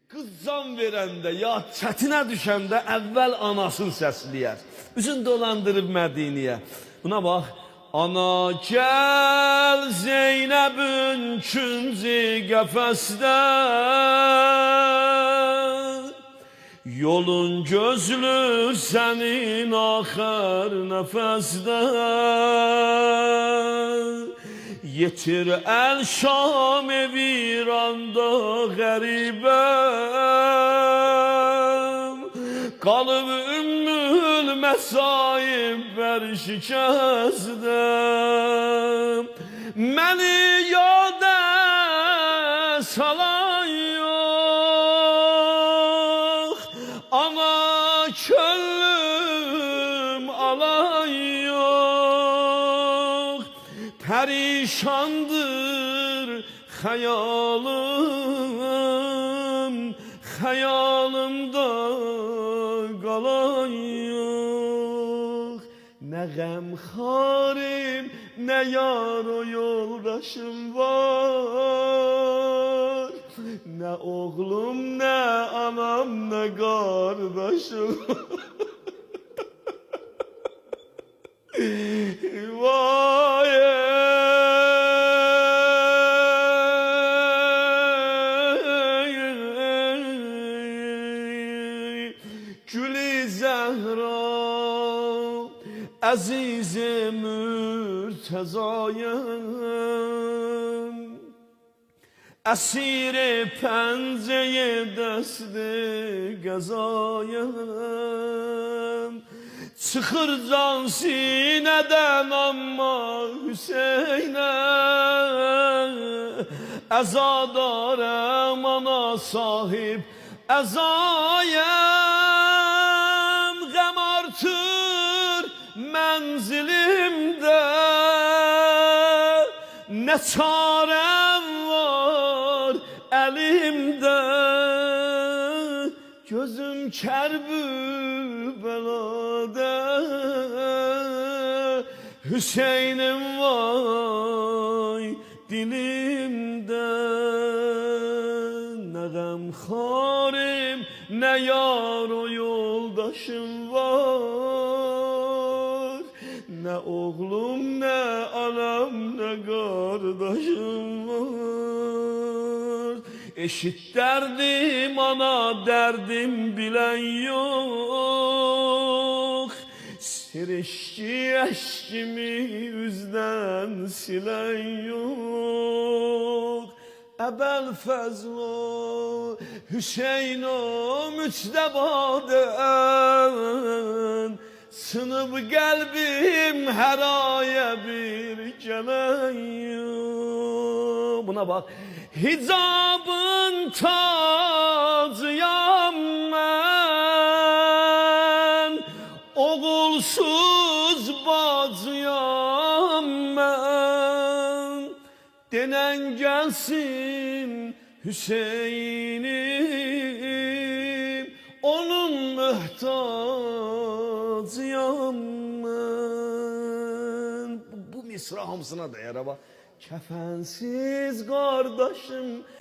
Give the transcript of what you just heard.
Qız can verəndə ya çətinə düşəndə əvvəl anasını səsləyər. Üzün dolandırıb Mədiniyə. Buna bax. Ana gəl Zeynəbün üçüncü qəfəsdə, yolun gözlü sənin axır nəfəsdə. Yetir əl Şam viranda qəribəm, qalıb ümmül məsaib bər şikəstə. Məni yada salan yox, ana könlüm alan yox. Perişandır xəyalım, xəyalımda qalan yox. Nə qəmxarim, nə yar o yoldaşım var, nə oğlum, nə anam, nə qardaşım. Vay Gül-i Zəhra, əziz-i mürtəzayım, əsir-i pəncə-i dəst-i qəzayım. Çıxır can sinədən amma Hüseynə, əzadarəm ana sahib əzayəm. Qəm artır mənzilimdə, nə çarəm var əlimdə. Gözüm Kərbəlada, Hüseynim vay dilimdə. Nə qəmxarim, nə yar o yoldaşım var, nə oğlum, nə anam, nə qardaşım var. Eşit dərdim ana, dərdim bilən yox, sirişki əşkimi üzdən silən yox. Əbəl Fəzlo, Hüseyno müctəbadən, sınıb qəlbim hər aya bir gələn yox. Buna bax. Hicabın tacıyam mən, oğulsuz bacıyam mən. Denən gəlsin Hüseynim, onun möhtacıyam mən. Bu misra hamısına dəyər ama. Kəfənsiz qardaşım